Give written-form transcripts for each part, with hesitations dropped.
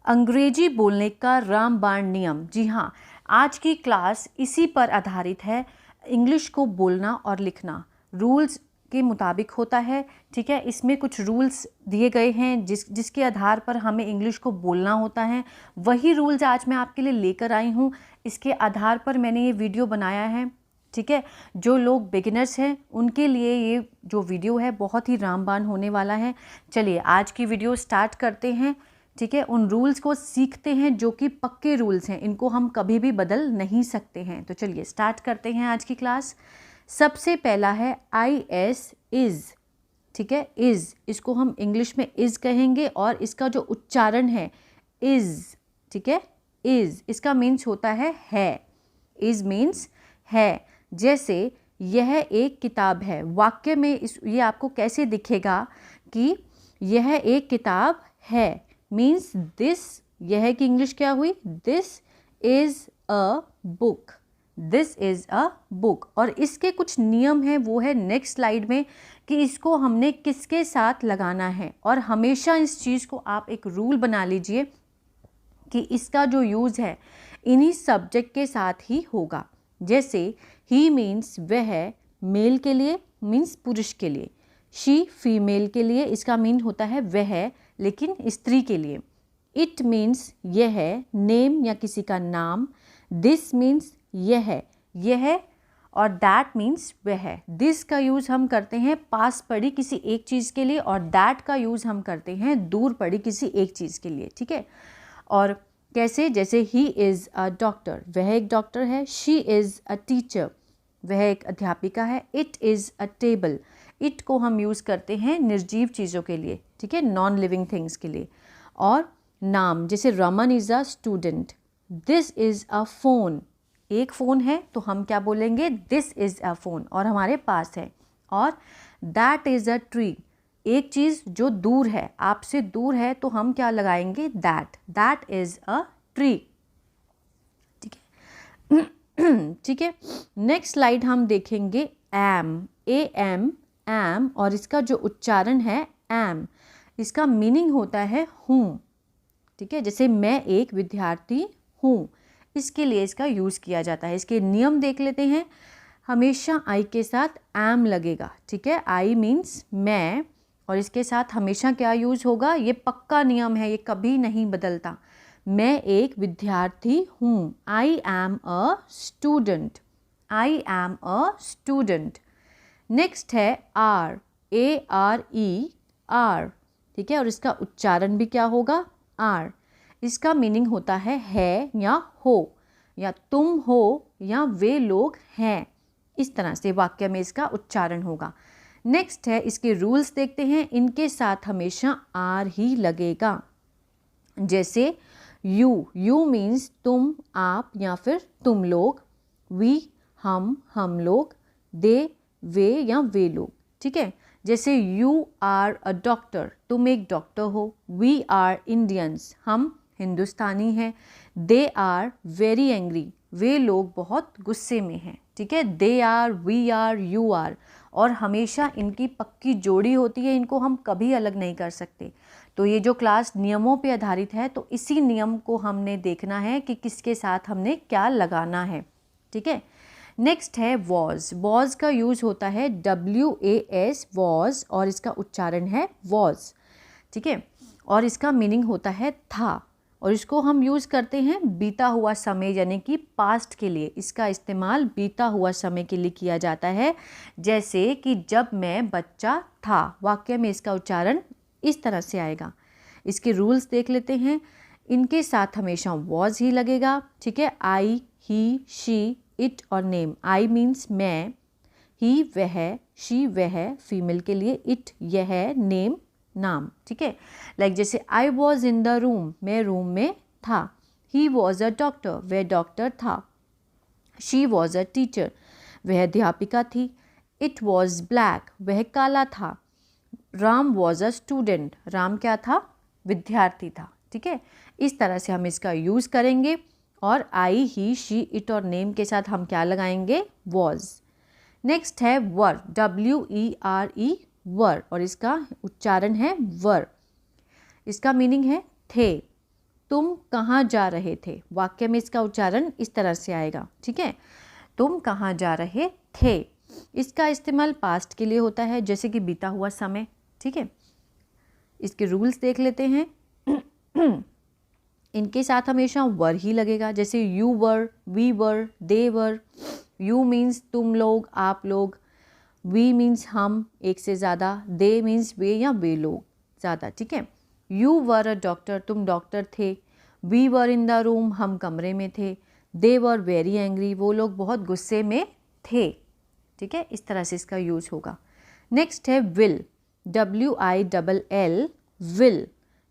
अंग्रेजी बोलने का रामबाण नियम। जी हाँ, आज की क्लास इसी पर आधारित है। इंग्लिश को बोलना और लिखना रूल्स के मुताबिक होता है। ठीक है, इसमें कुछ रूल्स दिए गए हैं जिसके आधार पर हमें इंग्लिश को बोलना होता है। वही रूल्स आज मैं आपके लिए लेकर आई हूँ। इसके आधार पर मैंने ये वीडियो बनाया है। ठीक है, जो लोग बिगिनर्स हैं उनके लिए ये जो वीडियो है बहुत ही रामबाण होने वाला है। चलिए आज की वीडियो स्टार्ट करते हैं। ठीक है, उन रूल्स को सीखते हैं जो कि पक्के रूल्स हैं, इनको हम कभी भी बदल नहीं सकते हैं। तो चलिए स्टार्ट करते हैं आज की क्लास। सबसे पहला है IS इज़। ठीक है, इज़, इसको हम इंग्लिश में इज़ कहेंगे और इसका जो उच्चारण है इज़। ठीक है, इज़, इसका मीन्स होता है। इज़ मीन्स है। जैसे यह एक किताब है, वाक्य में ये आपको कैसे दिखेगा कि यह एक किताब है, मीन्स दिस, यह की इंग्लिश क्या हुई, this is a book. This is a book. और इसके कुछ नियम हैं, वो है नेक्स्ट स्लाइड में कि इसको हमने किसके साथ लगाना है। और हमेशा इस चीज़ को आप एक रूल बना लीजिए कि इसका जो यूज़ है इन्हीं सब्जेक्ट के साथ ही होगा। जैसे ही मीन्स वह मेल के लिए, मीन्स पुरुष के लिए। शी फीमेल के लिए, इसका मीन होता है वह, लेकिन स्त्री के लिए। इट मीन्स यह, नेम या किसी का नाम। दिस मीन्स यह, और दैट मीन्स वह। दिस का यूज़ हम करते हैं पास पड़ी किसी एक चीज़ के लिए, और दैट का यूज़ हम करते हैं दूर पड़ी किसी एक चीज़ के लिए। ठीक है, और कैसे, जैसे ही इज़ अ डॉक्टर, वह एक डॉक्टर है। शी इज़ अ टीचर, वह एक अध्यापिका है। It is a table, it को हम यूज़ करते हैं निर्जीव चीज़ों के लिए। ठीक है, नॉन लिविंग थिंग्स के लिए। और नाम, जैसे Raman is a student. This is a phone, एक फ़ोन है तो हम क्या बोलेंगे, दिस इज़ अ फ़ोन, और हमारे पास है। और दैट इज़ अ ट्री, एक चीज़ जो दूर है, आपसे दूर है, तो हम क्या लगाएंगे, दैट इज़ अ ट्री। ठीक है ठीक है, नेक्स्ट स्लाइड हम देखेंगे एम, एम, और इसका जो उच्चारण है एम, इसका मीनिंग होता है हूँ। ठीक है, जैसे मैं एक विद्यार्थी हूँ, इसके लिए इसका यूज़ किया जाता है। इसके नियम देख लेते हैं। हमेशा आई के साथ एम लगेगा। ठीक है, आई मीन्स मैं, और इसके साथ हमेशा क्या यूज़ होगा, ये पक्का नियम है, ये कभी नहीं बदलता। मैं एक विद्यार्थी हूँ, I am a student, I am a student. Next है आर, ARE, आर। ठीक है, और इसका उच्चारण भी क्या होगा, आर। इसका मीनिंग होता है या हो, या तुम हो, या वे लोग हैं। इस तरह से वाक्य में इसका उच्चारण होगा। नेक्स्ट है, इसके रूल्स देखते हैं। इनके साथ हमेशा आर ही लगेगा। जैसे यू मीन्स तुम, आप, या फिर तुम लोग। वी, हम लोग। दे, वे या वे लोग। ठीक है, जैसे यू आर अ डॉक्टर, तुम एक डॉक्टर हो। वी आर इंडियंस, हम हिंदुस्तानी हैं। दे आर वेरी एंग्री, वे लोग बहुत गुस्से में हैं। ठीक है, they are, we are, you are, और हमेशा इनकी पक्की जोड़ी होती है, इनको हम कभी अलग नहीं कर सकते। तो ये जो क्लास नियमों पे आधारित है, तो इसी नियम को हमने देखना है कि किसके साथ हमने क्या लगाना है। ठीक है, नेक्स्ट है वॉज का यूज़ होता है WAS, वॉज, और इसका उच्चारण है वॉज। ठीक है, और इसका मीनिंग होता है था, और इसको हम यूज़ करते हैं बीता हुआ समय यानी कि पास्ट के लिए। इसका इस्तेमाल बीता हुआ समय के लिए किया जाता है। जैसे कि जब मैं बच्चा था, वाक्य में इसका उच्चारण इस तरह से आएगा। इसके रूल्स देख लेते हैं। इनके साथ हमेशा वॉज ही लगेगा। ठीक है, आई, ही, शी, इट और नेम। आई मीन्स मैं, ही वह, शी वह फीमेल के लिए, इट यह, नेम नाम। ठीक है, लाइक जैसे I was in the room, मैं रूम में था। ही वॉज अ डॉक्टर, वह डॉक्टर था। शी वॉज अ टीचर, वह अध्यापिका थी। इट वॉज ब्लैक, वह काला था। Ram was a student, Ram क्या था, विद्यार्थी था। ठीक है, इस तरह से हम इसका यूज़ करेंगे। और आई, ही, शी, इट और नेम के साथ हम क्या लगाएंगे, वॉज। नेक्स्ट है वर, WERE, वर, और इसका उच्चारण है वर। इसका मीनिंग है थे। तुम कहाँ जा रहे थे, वाक्य में इसका उच्चारण इस तरह से आएगा, ठीक है। तुम कहाँ जा रहे थे, इसका इस्तेमाल पास्ट के लिए होता है, जैसे कि बीता हुआ समय, ठीक है। इसके रूल्स देख लेते हैं। इनके साथ हमेशा वर ही लगेगा, जैसे you were, we were, they were. You means तुम लोग, आप लोग, वी मीन्स हम, एक से ज़्यादा, दे मीन्स वे या वे लोग ज़्यादा, ठीक है। यू वर अ डॉक्टर, तुम डॉक्टर थे। We were in the room, हम कमरे में थे। दे वर वेरी एंग्री, वो लोग बहुत गुस्से में थे, ठीक है। इस तरह से इसका यूज़ होगा। नेक्स्ट है विल, WILL, विल,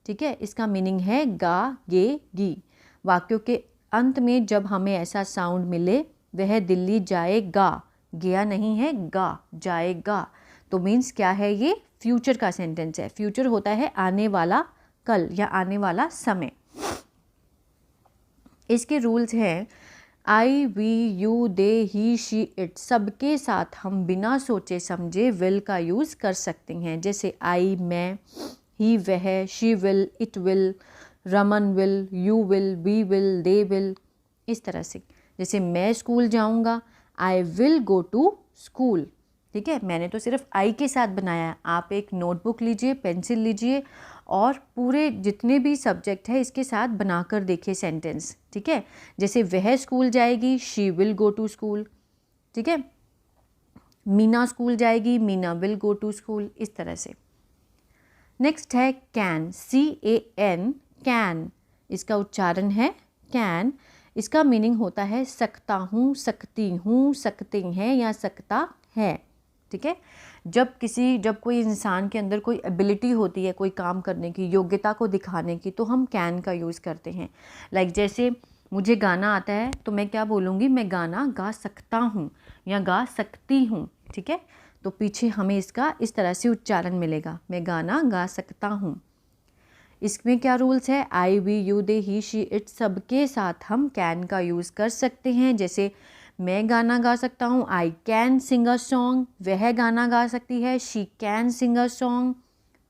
ठीक है। इसका मीनिंग है गा, गे, गी। वाक्यों के अंत में जब हमें ऐसा साउंड मिले, वह दिल्ली जाएगा, गया नहीं है, गा, जाएगा, तो मीन्स क्या है, ये फ्यूचर का सेंटेंस है। फ्यूचर होता है आने वाला कल या आने वाला समय। इसके रूल्स हैं I, we, you, they, he, she, it, सबके साथ हम बिना सोचे समझे विल का यूज़ कर सकते हैं, जैसे आई मैं, ही वह, she will, it will, Raman will, you will, we will, they will, इस तरह से। जैसे मैं स्कूल जाऊंगा, I will go to school, ठीक है। मैंने तो सिर्फ आई के साथ बनाया है, आप एक नोटबुक लीजिए, पेंसिल लीजिए और पूरे जितने भी सब्जेक्ट है इसके साथ बनाकर देखिए सेंटेंस, ठीक है। जैसे वह स्कूल जाएगी, she will go to school, ठीक है। मीना स्कूल जाएगी, Meena will go to school, इस तरह से। नेक्स्ट है कैन, CAN, कैन, इसका उच्चारण है कैन। इसका मीनिंग होता है सकता हूँ, सकती हूँ, सकते हैं या सकता है, ठीक है। जब कोई इंसान के अंदर कोई एबिलिटी होती है कोई काम करने की, योग्यता को दिखाने की, तो हम कैन का यूज़ करते हैं। लाइक जैसे मुझे गाना आता है तो मैं क्या बोलूँगी, मैं गाना गा सकता हूँ या गा सकती हूँ, ठीक है। तो पीछे हमें इसका इस तरह से उच्चारण मिलेगा, मैं गाना गा सकता हूँ। इसमें क्या रूल्स है, I, we, you, they, he, she, it, सबके साथ हम कैन का यूज़ कर सकते हैं। जैसे मैं गाना गा सकता हूँ, I can sing a song, वह गाना गा सकती है, she can sing a song,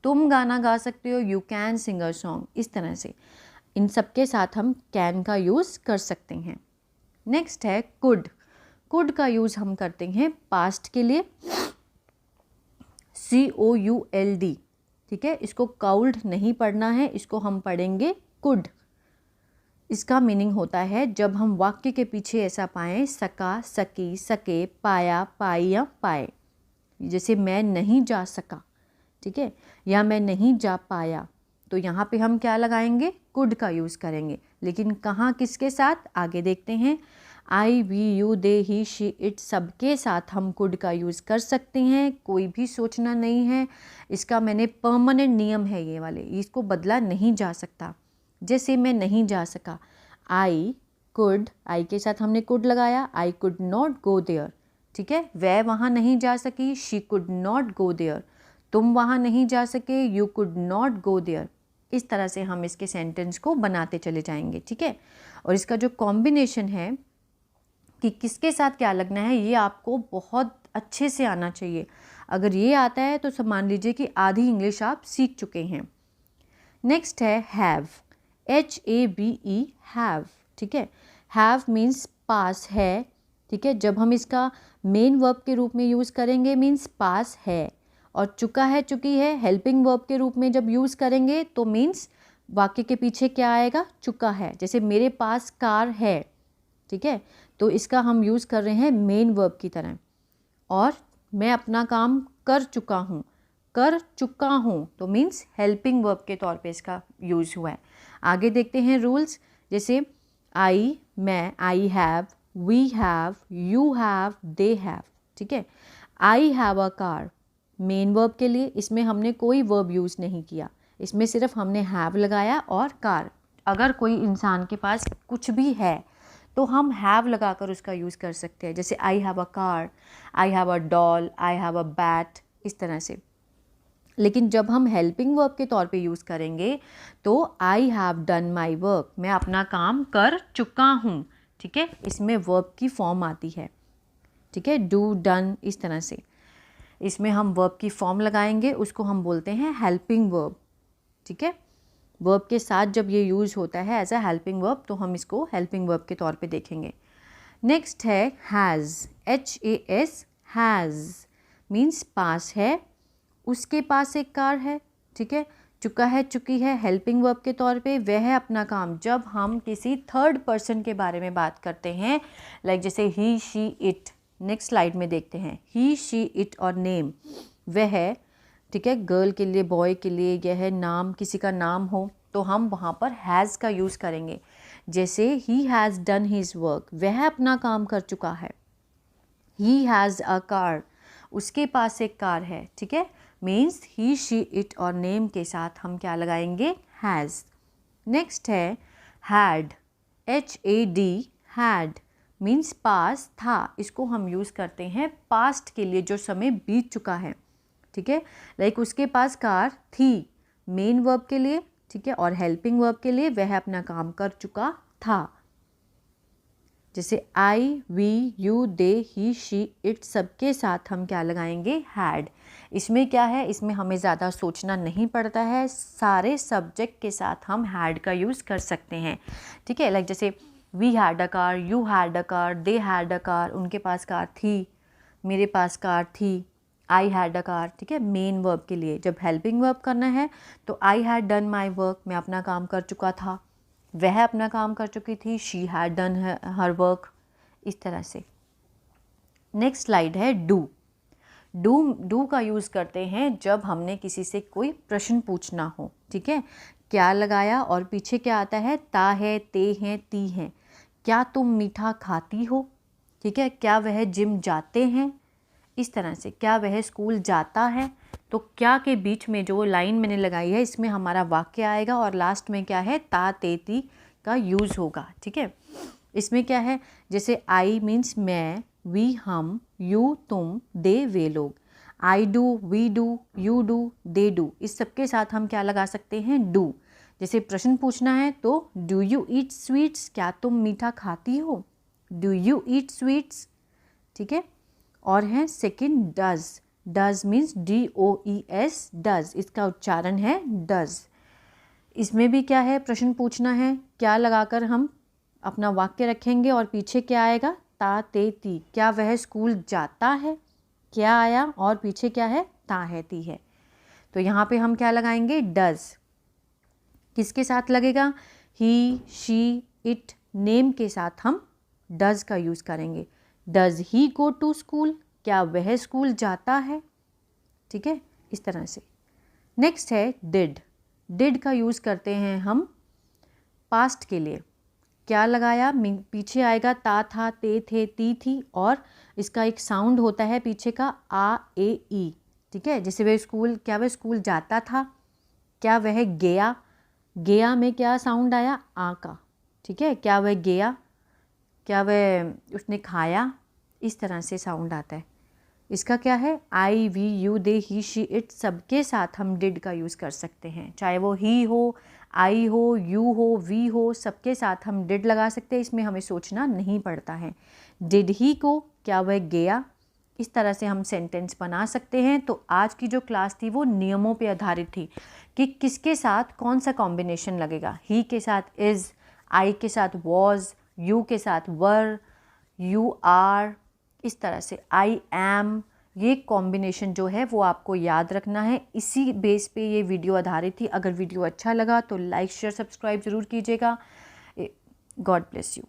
तुम गाना गा सकते हो, you can sing a song, इस तरह से इन सब के साथ हम कैन का यूज़ कर सकते हैं। नेक्स्ट है कुड, कुड का यूज़ हम करते हैं पास्ट के लिए, COULD, ठीक है। इसको काउल्ड नहीं पढ़ना है, इसको हम पढ़ेंगे कुड। इसका मीनिंग होता है जब हम वाक्य के पीछे ऐसा पाएं, सका, सकी, सके, पाया, पाई या पाए। जैसे मैं नहीं जा सका, ठीक है, या मैं नहीं जा पाया, तो यहाँ पे हम क्या लगाएंगे, कुड का यूज़ करेंगे। लेकिन कहाँ किसके साथ, आगे देखते हैं। I, we, you, they, he, she, it, सबके साथ हम कुड का यूज़ कर सकते हैं, कोई भी सोचना नहीं है। इसका मैंने परमानेंट नियम है ये वाले, इसको बदला नहीं जा सकता। जैसे मैं नहीं जा सका, आई कुड, आई के साथ हमने कुड लगाया, I could not go there, ठीक है। वह वहाँ नहीं जा सकी, she could not go there, तुम वहाँ नहीं जा सके, you could not go there. इस तरह से हम इसके सेंटेंस को बनाते चले जाएंगे, ठीक है। और इसका जो कॉम्बिनेशन है कि किसके साथ क्या लगना है, ये आपको बहुत अच्छे से आना चाहिए। अगर ये आता है तो सब मान लीजिए कि आधी इंग्लिश आप सीख चुके हैं। नेक्स्ट है हैव, HAVE, हैव, ठीक है। हैव मीन्स पास है, ठीक है। जब हम इसका मेन वर्ब के रूप में यूज़ करेंगे मीन्स पास है, और चुका है, चुकी है हेल्पिंग वर्ब के रूप में जब यूज़ करेंगे तो मीन्स वाक्य के पीछे क्या आएगा, चुका है। जैसे मेरे पास कार है, ठीक है, तो इसका हम यूज़ कर रहे हैं मेन वर्ब की तरह। और मैं अपना काम कर चुका हूँ, कर चुका हूँ, तो मीन्स हेल्पिंग वर्ब के तौर पे इसका यूज़ हुआ है। आगे देखते हैं रूल्स। जैसे आई, मैं, I have, we have, you have, they have, ठीक है। I have a car, main verb के लिए इसमें हमने कोई वर्ब यूज़ नहीं किया, इसमें सिर्फ हमने हैव लगाया और कार। अगर कोई इंसान के पास कुछ भी है तो हम हैव लगाकर उसका यूज़ कर सकते हैं। जैसे आई have a car, I have a doll, I have a bat, इस तरह से। लेकिन जब हम हेल्पिंग वर्ब के तौर पे यूज़ करेंगे तो I have done my work, मैं अपना काम कर चुका हूँ, ठीक है। इसमें वर्ब की फॉर्म आती है, ठीक है, डू, डन, इस तरह से। इसमें हम वर्ब की फॉर्म लगाएंगे, उसको हम बोलते हैं हेल्पिंग वर्ब, ठीक है। वर्ब के साथ जब ये यूज़ होता है एज अ हेल्पिंग वर्ब, तो हम इसको हेल्पिंग वर्ब के तौर पे देखेंगे। नेक्स्ट है हैज़, HAS, हैज़ मीन्स पास है, उसके पास एक कार है, ठीक है। चुका है, चुकी है, हेल्पिंग वर्ब के तौर पे। वह अपना काम, जब हम किसी थर्ड पर्सन के बारे में बात करते हैं, लाइक जैसे ही, शी, इट। नेक्स्ट स्लाइड में देखते हैं, ही, शी, इट और नेम, वह, ठीक है, गर्ल के लिए, बॉय के लिए, यह नाम, किसी का नाम हो तो हम वहाँ पर हैज़ का यूज़ करेंगे। जैसे he has done his work, वह अपना काम कर चुका है। ही हैज़ अ कार, उसके पास एक कार है, ठीक है। मीन्स ही, शी, इट और नेम के साथ हम क्या लगाएंगे, हैज़। नेक्स्ट है हैड, HAD, हैड मीन्स पास था। इसको हम यूज़ करते हैं पास्ट के लिए, जो समय बीत चुका है, ठीक है। लाइक उसके पास कार थी, मेन वर्ब के लिए, ठीक है, और हेल्पिंग वर्ब के लिए वह अपना काम कर चुका था। जैसे I, we, you, they, he, she, it सबके साथ हम क्या लगाएंगे, हैड। इसमें क्या है, इसमें हमें ज़्यादा सोचना नहीं पड़ता है, सारे सब्जेक्ट के साथ हम हैड का यूज़ कर सकते हैं, ठीक है। लाइक जैसे we had a car, you had a car, they had a car, उनके पास कार थी, मेरे पास कार थी, आई हैड अ कार, ठीक है, मेन वर्ब के लिए। जब हेल्पिंग वर्ब करना है तो I had done my work, मैं अपना काम कर चुका था, वह अपना काम कर चुकी थी, she had done her work, इस तरह से। नेक्स्ट स्लाइड है डू। डू का यूज़ करते हैं जब हमने किसी से कोई प्रश्न पूछना हो, ठीक है। क्या लगाया और पीछे क्या आता है, ता है, ते हैं, ती हैं। क्या तुम मीठा खाती हो, ठीक है। क्या वह जिम जाते हैं, इस तरह से। क्या वह स्कूल जाता है, तो क्या के बीच में जो लाइन मैंने लगाई है इसमें हमारा वाक्य आएगा और लास्ट में क्या है, ता, ते, ती का यूज़ होगा, ठीक है। इसमें क्या है, जैसे आई मीन्स मैं, वी हम, यू तुम, दे वे लोग। I do, we do, you do, they do, इस सब के साथ हम क्या लगा सकते हैं, डू। जैसे प्रश्न पूछना है तो डू यू ईट स्वीट्स, क्या तुम मीठा खाती हो, डू यू ईट स्वीट्स, ठीक है। और है second does, does means DOES, does, इसका उच्चारण है डज। इसमें भी क्या है, प्रश्न पूछना है, क्या लगाकर हम अपना वाक्य रखेंगे और पीछे क्या आएगा, ता, ते, ती। क्या वह स्कूल जाता है, क्या आया और पीछे क्या है, ता है, ती है। तो यहाँ पे हम क्या लगाएंगे, डज। किसके साथ लगेगा, ही, शी, इट, नेम के साथ हम डज का यूज़ करेंगे। Does he go to school, क्या वह स्कूल जाता है, ठीक है, इस तरह से। नेक्स्ट है डिड। डिड का यूज़ करते हैं हम पास्ट के लिए। क्या लगाया, पीछे आएगा ता था, ते थे, ती थी, और इसका एक साउंड होता है पीछे का, आ, ए, ई, ठीक है। जैसे वह स्कूल, क्या वह स्कूल जाता था, क्या वह गया, गया में क्या साउंड आया, आ का, ठीक है। क्या वह गया, क्या वह उसने खाया, इस तरह से साउंड आता है। इसका क्या है, I, we, you, they, he, she, it सबके साथ हम डिड का यूज़ कर सकते हैं। चाहे वो ही हो, आई हो, यू हो, वी हो, सबके साथ हम डिड लगा सकते हैं। इसमें हमें सोचना नहीं पड़ता है। डिड ही को, क्या वह गया, इस तरह से हम सेंटेंस बना सकते हैं। तो आज की जो क्लास थी वो नियमों पे आधारित थी कि किसके साथ कौन सा कॉम्बिनेशन लगेगा। ही के साथ इज़, आई के साथ वॉज, यू के साथ वर, यू आर, इस तरह से आई एम। ये कॉम्बिनेशन जो है वो आपको याद रखना है। इसी बेस पे ये वीडियो आधारित थी। अगर वीडियो अच्छा लगा तो लाइक, शेयर, सब्सक्राइब ज़रूर कीजिएगा। God bless you.